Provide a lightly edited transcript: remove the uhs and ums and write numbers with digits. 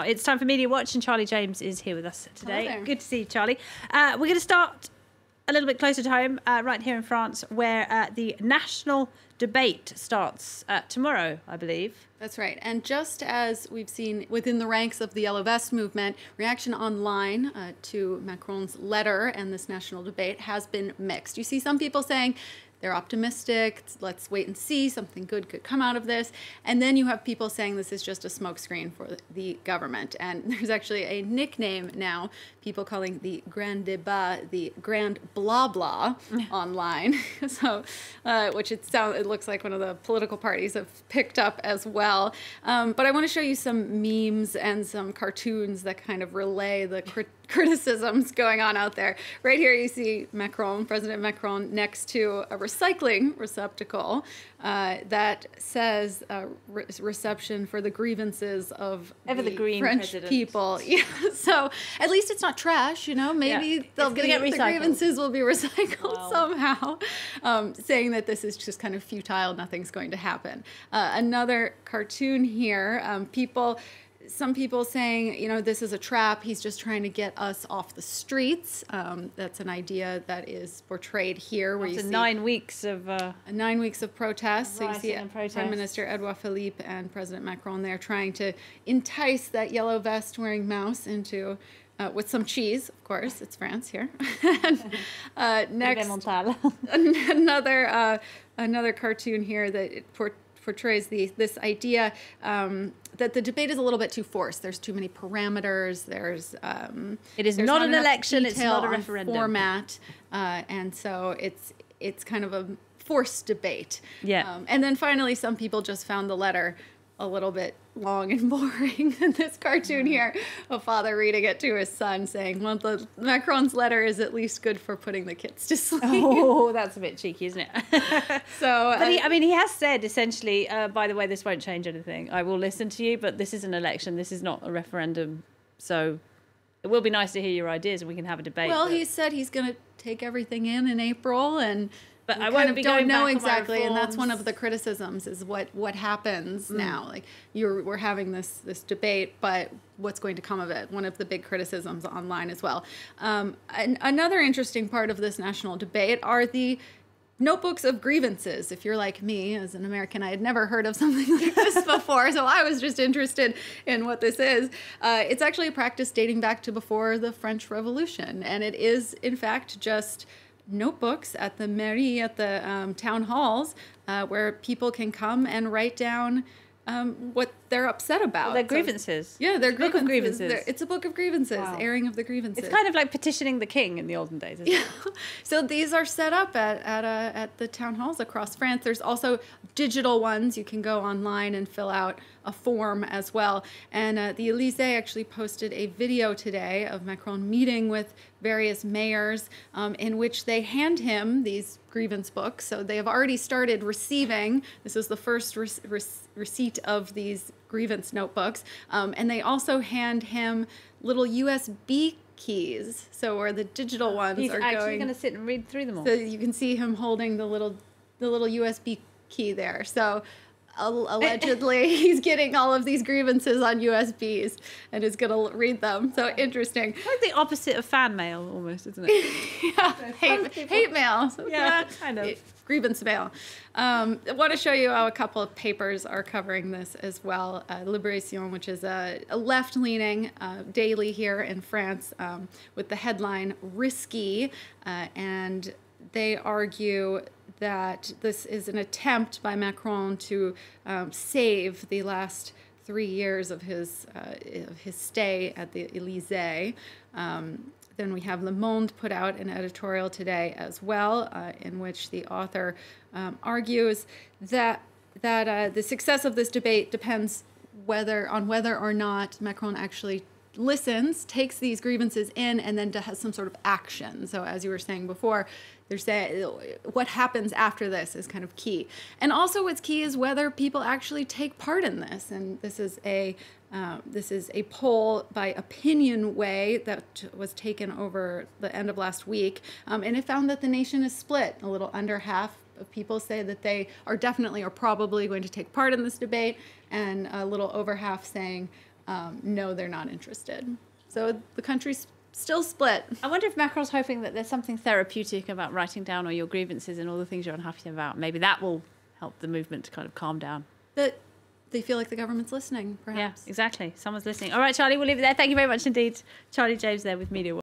Now, it's time for Media Watch, and Charlie James is here with us today. Hello there. Good to see you, Charlie. We're going to start a little bit closer to home, right here in France, where the national debate starts tomorrow, I believe. That's right. And just as we've seen within the ranks of the Yellow Vest movement, reaction online to Macron's letter and this national debate has been mixed. You see some people saying they're optimistic, let's wait and see, something good could come out of this. And then you have people saying this is just a smokescreen for the government. And there's actually a nickname now, people calling the Grand Débat the Grand Blah Blah online. So, which it looks like one of the political parties have picked up as well. But I want to show you some memes and some cartoons that kind of relay the criticisms going on out there. Right here you see Macron, President Macron, next to a recycling receptacle that says reception for the grievances of the green French president. people. Yeah, so at least it's not trash, you know. Maybe the grievances will be recycled somehow. Saying that this is just kind of futile, nothing's going to happen. Another cartoon here, some people saying, you know, this is a trap. He's just trying to get us off the streets. That's an idea that is portrayed here, where you see 9 weeks of 9 weeks of protests. So you see protest. Prime Minister Edouard Philippe and President Macron there trying to entice that yellow vest wearing mouse into with some cheese, of course. It's France here. Next, another cartoon here that it portrays this idea that the debate is a little bit too forced. There's too many parameters. It is not an election. It's not a referendum. Format, and so it's kind of a forced debate. Yeah. And then finally, some people just found the letter a little bit long and boring. And this cartoon here, a father reading it to his son saying, well, Macron's letter is at least good for putting the kids to sleep. Oh, that's a bit cheeky, isn't it? So, but he has said essentially, by the way, this won't change anything. I will listen to you, but this is an election. This is not a referendum. So it will be nice to hear your ideas and we can have a debate. Well, he said he's going to take everything in April, and but I won't be going don't know back exactly, on and that's one of the criticisms is what happens now. Like we're having this debate, but what's going to come of it? One of the big criticisms online as well. And another interesting part of this national debate are the notebooks of grievances. If you're like me, as an American, I had never heard of something like this before, so I was just interested in what this is. It's actually a practice dating back to before the French Revolution, and it is, in fact, just notebooks at the mairie, at the town halls, where people can come and write down what they're upset about. Well, their grievances. Yeah, their book of grievances. It's a book of grievances, Wow. Airing of the grievances. It's kind of like petitioning the king in the olden days, isn't it? So these are set up at the town halls across France. There's also digital ones. You can go online and fill out a form as well. And the Élysée actually posted a video today of Macron meeting with various mayors in which they hand him these grievance books. So they have already started receiving. This is the first receipt of these grievance notebooks. And they also hand him little USB keys. So where the digital ones He's are actually going to sit and read through them all. So you can see him holding the little USB key there. So allegedly he's getting all of these grievances on USBs and is going to read them. So interesting. Like the opposite of fan mail almost, isn't it? Yeah, hate mail. So yeah, kind of. Grievance mail. I want to show you how a couple of papers are covering this as well. Libération, which is a left-leaning daily here in France, with the headline "Risky," and they argue that this is an attempt by Macron to save the last 3 years of his stay at the Élysée. Then we have Le Monde put out an editorial today as well, in which the author argues that the success of this debate depends on whether or not Macron actually listens, takes these grievances in, and then has some sort of action. So as you were saying before, what happens after this is kind of key. And also what's key is whether people actually take part in this. And this is a poll by Opinionway that was taken over the end of last week. And it found that the nation is split. A little under half of people say that they are definitely or probably going to take part in this debate, and a little over half saying, no, they're not interested. So the country's still split. I wonder if Macron's hoping that there's something therapeutic about writing down all your grievances and all the things you're unhappy about. Maybe that will help the movement to kind of calm down. That they feel like the government's listening, perhaps. Yeah, exactly. Someone's listening. All right, Charlie, we'll leave it there. Thank you very much indeed. Charlie James there with Media Watch.